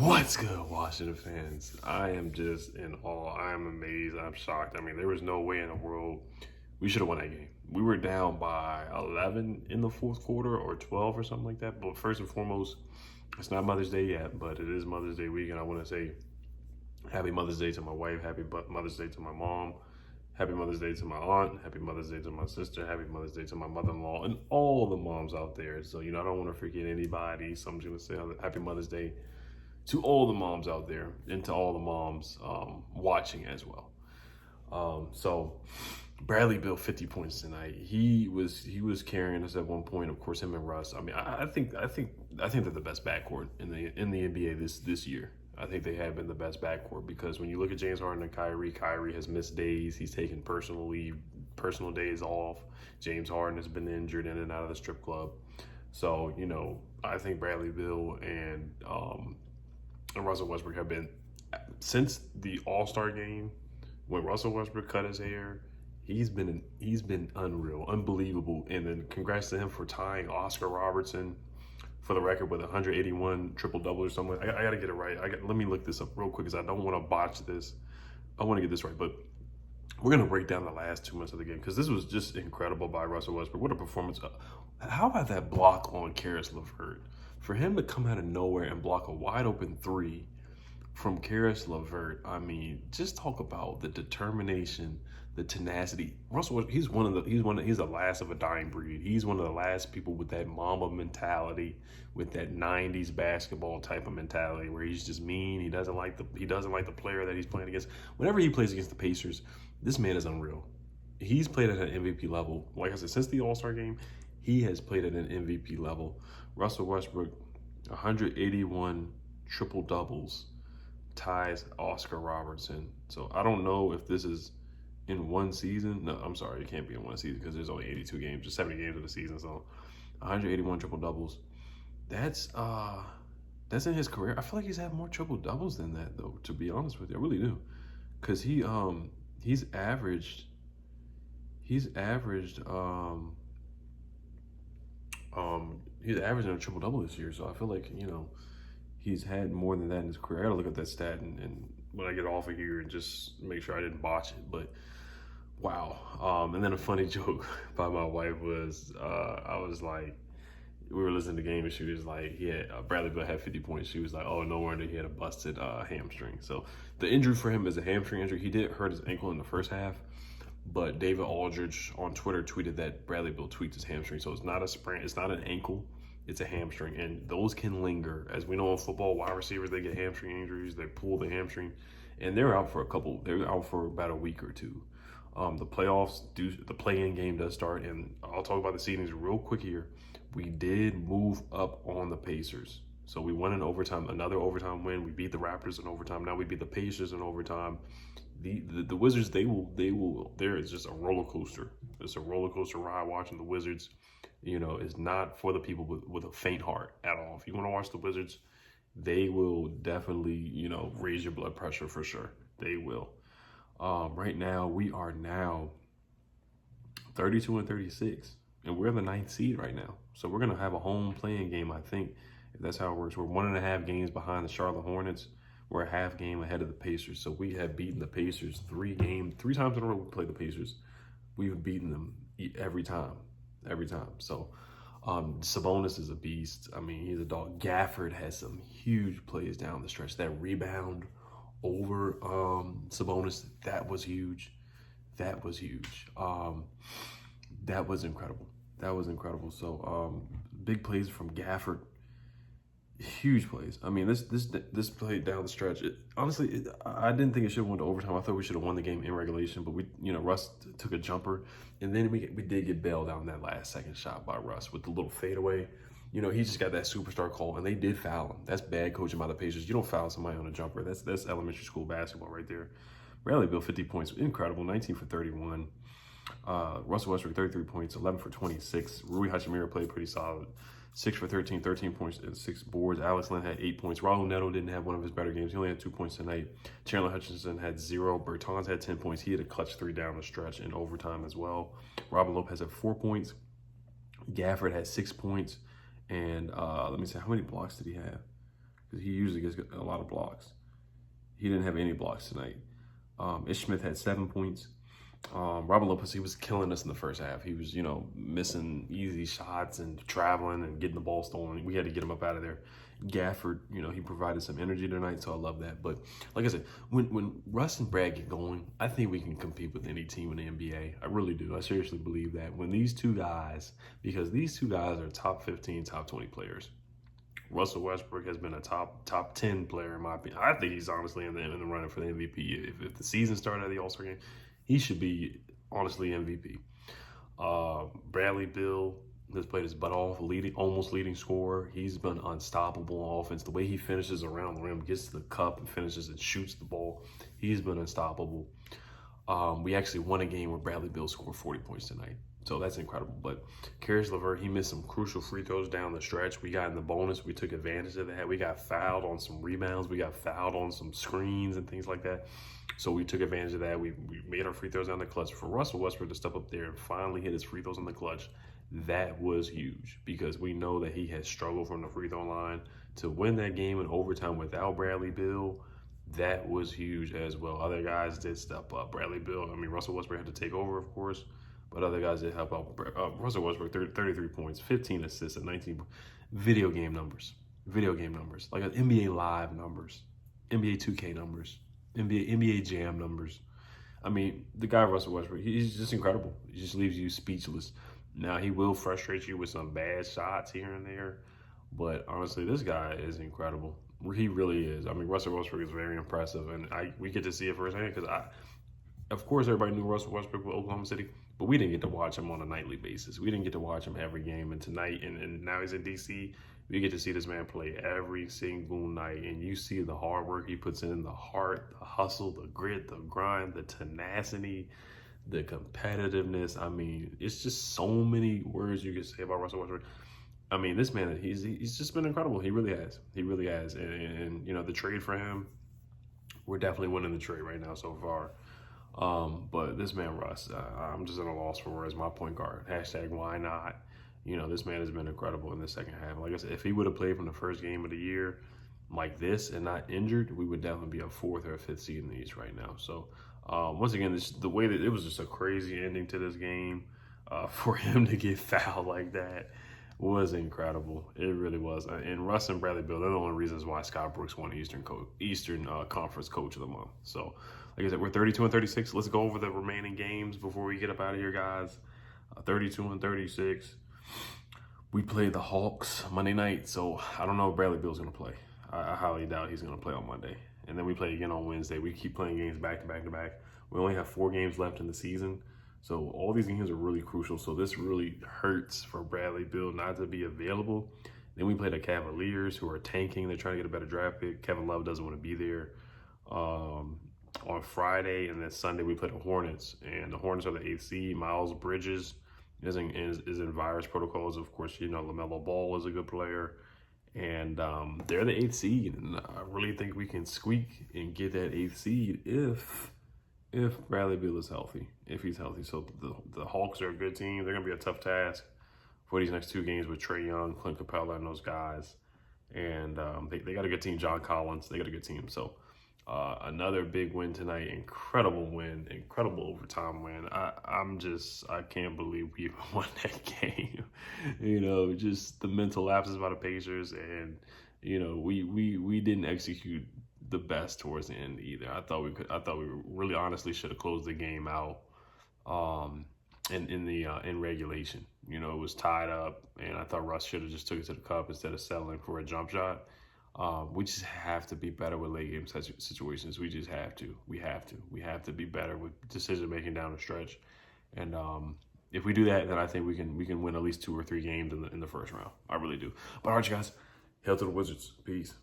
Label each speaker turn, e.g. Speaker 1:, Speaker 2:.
Speaker 1: What's good, Washington fans? I am just in awe. I am amazed. I'm shocked. I mean, there was no way in the world we should have won that game. We were down by 11 in the fourth quarter or 12 or something like that. But first and foremost, it's not Mother's Day yet, but it is Mother's Day week. And I want to say happy Mother's Day to my wife. Happy Mother's Day to my mom. Happy Mother's Day to my aunt. Happy Mother's Day to my sister. Happy Mother's Day to my mother-in-law and all the moms out there. So, I don't want to forget anybody. So I'm just going to say happy Mother's Day to all the moms out there and to all the moms watching as well. So Bradley Beal 50 points tonight. He was carrying us at one point. Of course, him and Russ. I mean, I think they're the best backcourt in the NBA this year. I think they have been the best backcourt because when you look at James Harden and Kyrie has missed days. He's taken personal days off. James Harden has been injured in and out of the strip club. So, I think Bradley Beal and Russell Westbrook have been, since the All-Star game, when Russell Westbrook cut his hair, he's been unreal, unbelievable. And then congrats to him for tying Oscar Robertson for the record with 181 triple-double or something. I got to get it right. Let me look this up real quick because I don't want to botch this. I want to get this right. But we're going to break down the last 2 months of the game because this was just incredible by Russell Westbrook. What a performance. How about that block on Karis LeVert? For him to come out of nowhere and block a wide open three from Karis LeVert, I mean, just talk about the determination, the tenacity. Russell, he's the last of a dying breed. He's one of the last people with that Mamba mentality, with that 90s basketball type of mentality where he's just mean. He doesn't like the player that he's playing against. Whenever he plays against the Pacers, this man is unreal. He's played at an MVP level. Like I said, since the All-Star game, he has played at an MVP level. Russell Westbrook, 181 triple-doubles, ties Oscar Robertson. So I don't know if this is in one season. No, I'm sorry, it can't be in one season because there's only 82 games, just 70 games of the season. So 181 triple-doubles. That's in his career. I feel like he's had more triple-doubles than that, though, to be honest with you. I really do. Because he's averaged a triple-double this year, so I feel like, he's had more than that in his career. I gotta look at that stat and when I get off of here and just make sure I didn't botch it, but wow. And then a funny joke by my wife was, I was like, we were listening to the game and she was like, Bradley Beal had 50 points. She was like, oh, no wonder he had a busted hamstring. So the injury for him is a hamstring injury. He did hurt his ankle in the first half, but David Aldridge on Twitter tweeted that Bradley Beal tweaked his hamstring. So it's not a sprain, it's not an ankle, it's a hamstring. And those can linger. As we know in football, wide receivers, they get hamstring injuries, they pull the hamstring, and they're out for about a week or two. The play-in game does start, and I'll talk about the seedings real quick here. We did move up on the Pacers. So we won in overtime, another overtime win. We beat the Raptors in overtime. Now we beat the Pacers in overtime. The Wizards, there is just a roller coaster. It's a roller coaster ride watching the Wizards. Is not for the people with a faint heart at all. If you want to watch the Wizards, they will definitely, raise your blood pressure for sure. They will. Right now, we are now 32 and 36, and we're the 9th seed right now. So we're going to have a home playing game, I think, if that's how it works. We're 1.5 games behind the Charlotte Hornets. We're a half game ahead of the Pacers. So we have beaten the Pacers 3 times in a row. We played the Pacers. We've beaten them every time. So Sabonis is a beast. I mean, he's a dog. Gafford has some huge plays down the stretch. That rebound over Sabonis, that was huge. That was incredible. So big plays from Gafford. Huge plays. I mean, this play down the stretch. Honestly, I didn't think it should have went to overtime. I thought we should have won the game in regulation, but Russ took a jumper, and then we did get bailed out on that last second shot by Russ with the little fadeaway. He just got that superstar call, and they did foul him. That's bad coaching by the Pacers. You don't foul somebody on a jumper. That's elementary school basketball right there. Bradley Beal 50 points, incredible. 19 for 31. Russell Westbrook 33 points, 11 for 26. Rui Hachimura played pretty solid. 6 for 13 points and 6 boards. Alex Len had 8 points. Raul Neto didn't have one of his better games. He only had 2 points tonight. Chandler Hutchinson had 0. Bertans had 10 points. He had a clutch 3 down the stretch in overtime as well. Robin Lopez had 4 points. Gafford had 6 points. And let me see, how many blocks did he have? because he usually gets a lot of blocks. He didn't have any blocks tonight. Ish Smith had 7 points. Robert Lopez, he was killing us in the first half. He was, missing easy shots and traveling and getting the ball stolen. We had to get him up out of there. Gafford, he provided some energy tonight, so I love that. But like I said, when Russ and Brad get going, I think we can compete with any team in the NBA. I really do. I seriously believe that. When these two guys, because these two guys are top 15, top 20 players. Russell Westbrook has been a top 10 player in my opinion. I think he's honestly in the running for the MVP. If the season started at the All-Star game, he should be honestly MVP. Bradley Beal has played his butt off, almost leading scorer. He's been unstoppable on offense. The way he finishes around the rim, gets to the cup and finishes and shoots the ball, he's been unstoppable. We actually won a game where Bradley Beal scored 40 points tonight. So that's incredible. But Caris LeVert, he missed some crucial free throws down the stretch. We got in the bonus. We took advantage of that. We got fouled on some rebounds. We got fouled on some screens and things like that. So we took advantage of that. We made our free throws down the clutch. For Russell Westbrook to step up there and finally hit his free throws in the clutch, that was huge because we know that he has struggled from the free throw line. To win that game in overtime without Bradley Beal, that was huge as well. Other guys did step up. Russell Westbrook had to take over, of course. But other guys did help out. Russell Westbrook, 33 points, 15 assists, and 19 video game numbers. Like NBA Live numbers, NBA 2K numbers, NBA Jam numbers. The guy Russell Westbrook, he's just incredible. He just leaves you speechless. Now, he will frustrate you with some bad shots here and there. But honestly, this guy is incredible. He really is. Russell Westbrook is very impressive. And we get to see it firsthand because of course, everybody knew Russell Westbrook with Oklahoma City, but we didn't get to watch him on a nightly basis. We didn't get to watch him every game. And tonight, and now he's in D.C., we get to see this man play every single night. And you see the hard work he puts in, the heart, the hustle, the grit, the grind, the tenacity, the competitiveness. It's just so many words you can say about Russell Westbrook. This man, he's just been incredible. He really has. And the trade for him, we're definitely winning the trade right now so far. But this man, Russ, I'm just at a loss for words. My point guard, # why not? This man has been incredible in the second half. Like I said, if he would have played from the first game of the year like this and not injured, we would definitely be a 4th or 5th seed in the East right now. So, once again, the way that it was just a crazy ending to this game, for him to get fouled like that was incredible. It really was. And Russ and Bradley Beal, they're the only reasons why Scott Brooks won Eastern Conference Coach of the Month. So, like I said, we're 32-36. Let's go over the remaining games before we get up out of here, guys. 32-36. We played the Hawks Monday night, so I don't know if Bradley Beal's going to play. I highly doubt he's going to play on Monday. And then we play again on Wednesday. We keep playing games back to back to back. We only have 4 games left in the season. So all these games are really crucial. So this really hurts for Bradley Beal not to be available. Then we play the Cavaliers, who are tanking. They're trying to get a better draft pick. Kevin Love doesn't want to be there. On Friday, and then Sunday we play the Hornets. And the Hornets are the 8th seed. Miles Bridges is in virus protocols. Of course, LaMelo Ball is a good player. And they're the 8th seed. And I really think we can squeak and get that 8th seed if Bradley Beal is healthy, if he's healthy. So the Hawks are a good team. They're going to be a tough task for these next 2 games with Trae Young, Clint Capella, and those guys. And they got a good team. John Collins, they got a good team. So another big win tonight. Incredible win. Incredible overtime win. I can't believe we even won that game. Just the mental lapses by the Pacers. And, we didn't execute the best towards the end either. I thought we really honestly should have closed the game out in regulation. It was tied up, and I thought Russ should have just took it to the cup instead of settling for a jump shot. We just have to be better with late game situations. We just have to. We have to be better with decision making down the stretch. And if we do that, then I think we can win at least 2 or 3 games in the first round. I really do. But all right, you guys, hail to the Wizards. Peace.